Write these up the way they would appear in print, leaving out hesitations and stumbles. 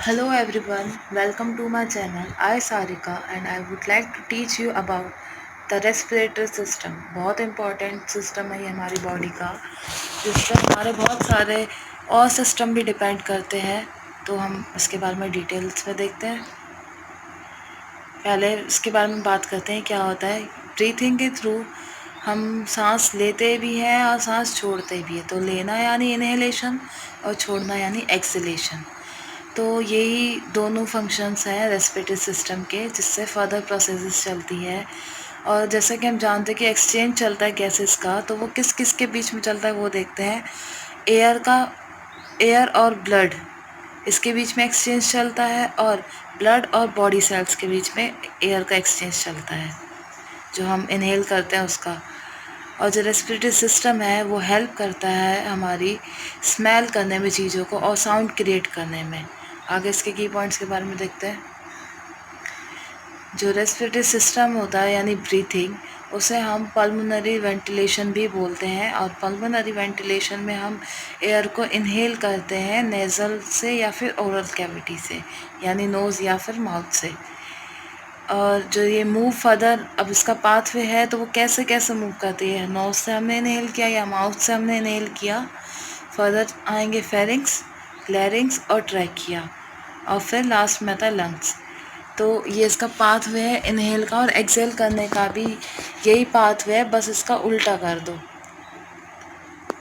Hello everyone, welcome to my channel. I Sarika and I would like to teach you about the respiratory system. बहुत important system है ये हमारी body का, जिससे हमारे बहुत सारे और system भी depend करते हैं। तो हम इसके बारे में डिटेल्स में देखते हैं। पहले इसके बारे में बात करते हैं क्या होता है। ब्रीथिंग के थ्रू हम सांस लेते भी हैं और सांस छोड़ते भी हैं। तो लेना यानी इनहेलेशन और छोड़ना यानी एक्सहेलेशन। तो यही दोनों फंक्शंस हैं रेस्पिरेटरी सिस्टम के, जिससे फर्दर प्रोसेसेस चलती है। और जैसा कि हम जानते हैं कि एक्सचेंज चलता है गैसेस का, तो वो किस किस के बीच में चलता है वो देखते हैं। एयर और ब्लड, इसके बीच में एक्सचेंज चलता है, और ब्लड और बॉडी सेल्स के बीच में एयर का एक्सचेंज चलता है, जो हम इनहेल करते हैं उसका। और जो रेस्पिरेटरी सिस्टम है वो हेल्प करता है हमारी स्मेल करने में चीज़ों को और साउंड क्रिएट करने में। आगे इसके की पॉइंट्स के बारे में देखते हैं। जो रेस्पिरेटरी सिस्टम होता है यानी ब्रीथिंग, उसे हम पल्मोनरी वेंटिलेशन भी बोलते हैं। और पल्मोनरी वेंटिलेशन में हम एयर को इनहेल करते हैं नेज़ल से या फिर ओरल कैविटी से, यानी नोज़ या फिर माउथ से। और जो ये मूव फर्दर, अब इसका पाथवे है तो वो कैसे कैसे मूव करती है। नोज से हमने इनहेल किया या माउथ से हमने इनहेल किया, फर्दर आएंगे फेरिंग्स, ग्लैरिंग्स और ट्रैकिया, और फिर लास्ट में आता है लंग्स। तो ये इसका पाथवे है इनहेल का, और एक्सहेल करने का भी यही पाथवे है, बस इसका उल्टा कर दो।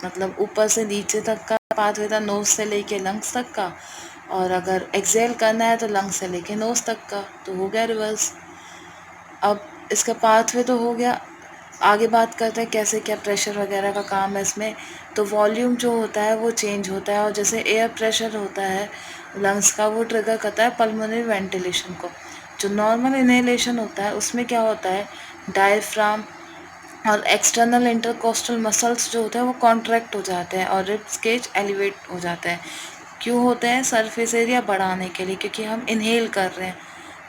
मतलब ऊपर से नीचे तक का पाथवे था, नोज से लेके लंग्स तक का, और अगर एक्सहेल करना है तो लंग्स से लेके नोज तक का, तो हो गया रिवर्स। अब इसका पाथवे तो हो गया, आगे बात करते हैं कैसे क्या प्रेशर वगैरह का काम है इसमें। तो वॉल्यूम जो होता है वो चेंज होता है, और जैसे एयर प्रेशर होता है लंग्स का, वो ट्रिगर करता है पल्मोनरी वेंटिलेशन को। जो नॉर्मल इनहेलेशन होता है उसमें क्या होता है, डायफ्राम और एक्सटर्नल इंटरकोस्टल मसल्स जो होते हैं वो कॉन्ट्रैक्ट हो जाते हैं, और रिब्स केज एलिवेट हो जाता है। क्यों होते हैं? सरफेस एरिया बढ़ाने के लिए, क्योंकि हम इनहेल कर रहे हैं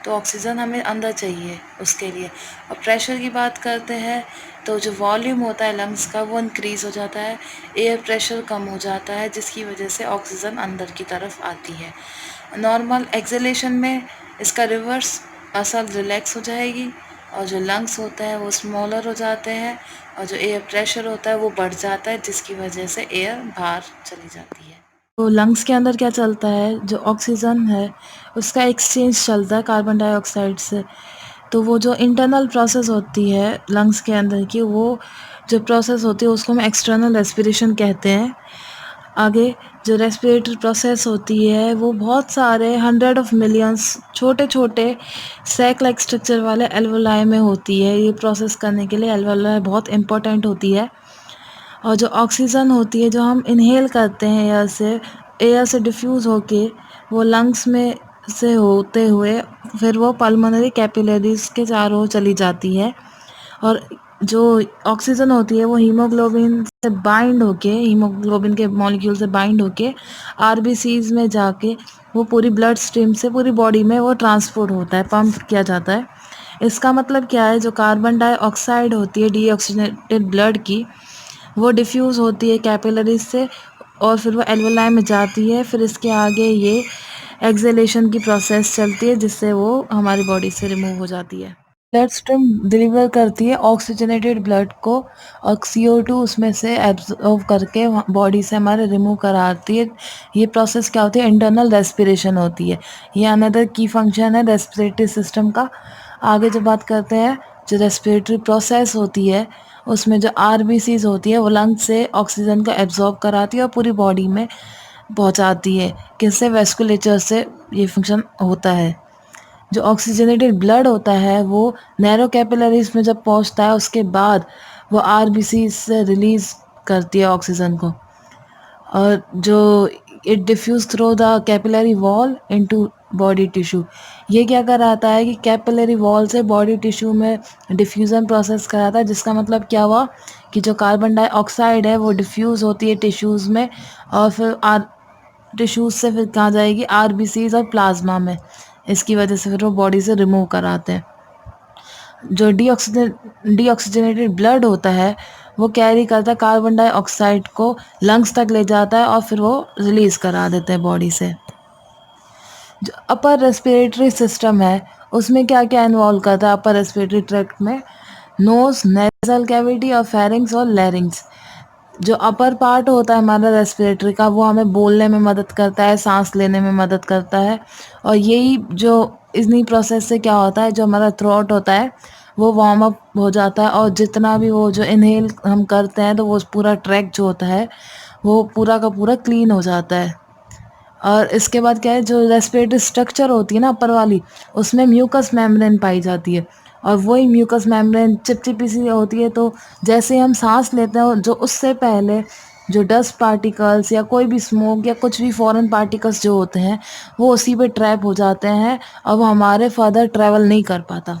तो ऑक्सीजन हमें अंदर चाहिए उसके लिए। और प्रेशर की बात करते हैं तो जो वॉल्यूम होता है लंग्स का वो इंक्रीज़ हो जाता है, एयर प्रेशर कम हो जाता है, जिसकी वजह से ऑक्सीजन अंदर की तरफ आती है। नॉर्मल एक्सहेलेशन में इसका रिवर्स, मसल रिलैक्स हो जाएगी, और जो लंग्स होते हैं वो स्मॉलर हो जाते हैं, और जो एयर प्रेशर होता है वो बढ़ जाता है, जिसकी वजह से एयर बाहर चली जाती है। तो लंग्स के अंदर क्या चलता है, जो ऑक्सीजन है उसका एक्सचेंज चलता है कार्बन डाइऑक्साइड से। तो वो जो इंटरनल प्रोसेस होती है लंग्स के अंदर की, वो जो प्रोसेस होती है उसको हम एक्सटर्नल रेस्पिरेशन कहते हैं। आगे जो रेस्पिरेटरी प्रोसेस होती है वो बहुत सारे 100 ऑफ मिलियंस छोटे छोटे सैक लाइक स्ट्रक्चर वाले एल्वोलाई में होती है। ये प्रोसेस करने के लिए एल्वोलाई बहुत इंपॉर्टेंट होती है। और जो ऑक्सीजन होती है जो हम इनहेल करते हैं एयर से डिफ्यूज़ होके वो लंग्स में से होते हुए फिर वो पल्मोनरी कैपिलरीज के चारों ओर चली जाती है। और जो ऑक्सीजन होती है वो हीमोग्लोबिन के मॉलिक्यूल से बाइंड होके आरबीसीज में जाके वो पूरी ब्लड स्ट्रीम से पूरी बॉडी में वो ट्रांसपोर्ट होता है, पंप किया जाता है। इसका मतलब क्या है, जो कार्बन डाइऑक्साइड होती है डीऑक्सीजनेटेड ब्लड की, वो डिफ्यूज़ होती है कैपिलरीज से, और फिर वो एल्वेलाई में जाती है। फिर इसके आगे ये एक्सहेलेशन की प्रोसेस चलती है, जिससे वो हमारी बॉडी से रिमूव हो जाती है। ब्लड स्ट्रीम डिलीवर करती है ऑक्सीजनेटेड ब्लड को, और CO2 उसमें से एब्जॉर्व करके बॉडी से हमारे रिमूव कराती है। ये प्रोसेस क्या होती है, इंटरनल रेस्पिरेशन होती है। ये अनदर की फंक्शन है रेस्पिरेटरी सिस्टम का। आगे जो बात करते हैं, जो रेस्पिरेटरी प्रोसेस होती है उसमें जो आरबीसीज होती है वो लंग से ऑक्सीजन को एब्जॉर्ब कराती है और पूरी बॉडी में पहुंचाती है। किससे? वेस्कुलेचर से ये फंक्शन होता है। जो ऑक्सीजनेटेड ब्लड होता है वो नैरो कैपिलरीज में जब पहुंचता है उसके बाद वो आरबीसी से रिलीज करती है ऑक्सीजन को, और जो it diffuse through the capillary wall into body tissue. ये क्या कराता है कि कैपिलरी वॉल से बॉडी टिश्यू में डिफ्यूज़न प्रोसेस कराता है, जिसका मतलब क्या हुआ कि जो कार्बन डाइऑक्साइड है वो डिफ्यूज़ होती है टिश्यूज़ में, और फिर टिश्यूज़ से फिर कहाँ जाएगी, आरबीसीज और प्लाज्मा में। इसकी वजह से फिर वो बॉडी से रिमूव कराते हैं। जो डीऑक्सीजनेटेड ब्लड होता है वो कैरी करता है कार्बन डाइऑक्साइड को, लंग्स तक ले जाता है और फिर वो रिलीज़ करा देते हैं बॉडी से। जो अपर रेस्पिरेटरी सिस्टम है उसमें क्या क्या इन्वॉल्व करता है अपर रेस्पिरेटरी ट्रैक्ट में? नोज, नेजल कैविटी और फेरिंग्स और लैरिंग्स। जो अपर पार्ट होता है हमारा रेस्पिरेटरी का वो हमें बोलने में मदद करता है, सांस लेने में मदद करता है। और यही जो इन्हीं प्रोसेस से क्या होता है, जो हमारा थ्रोट होता है वो वार्म अप हो जाता है और जितना भी वो जो इनहेल हम करते हैं तो वो पूरा ट्रैक जो होता है वो पूरा का पूरा क्लीन हो जाता है। और इसके बाद क्या है, जो रेस्पिरेटरी स्ट्रक्चर होती है ना अपर वाली, उसमें म्यूकस मेम्ब्रेन पाई जाती है और वही म्यूकस मेम्ब्रेन चिपचिपी सी होती है। तो जैसे हम सांस लेते हैं जो उससे पहले जो डस्ट पार्टिकल्स या कोई भी स्मोक या कुछ भी फॉरेन पार्टिकल्स जो होते हैं वो उसी पे ट्रैप हो जाते हैं और वो हमारे फर्दर ट्रैवल नहीं कर पाता।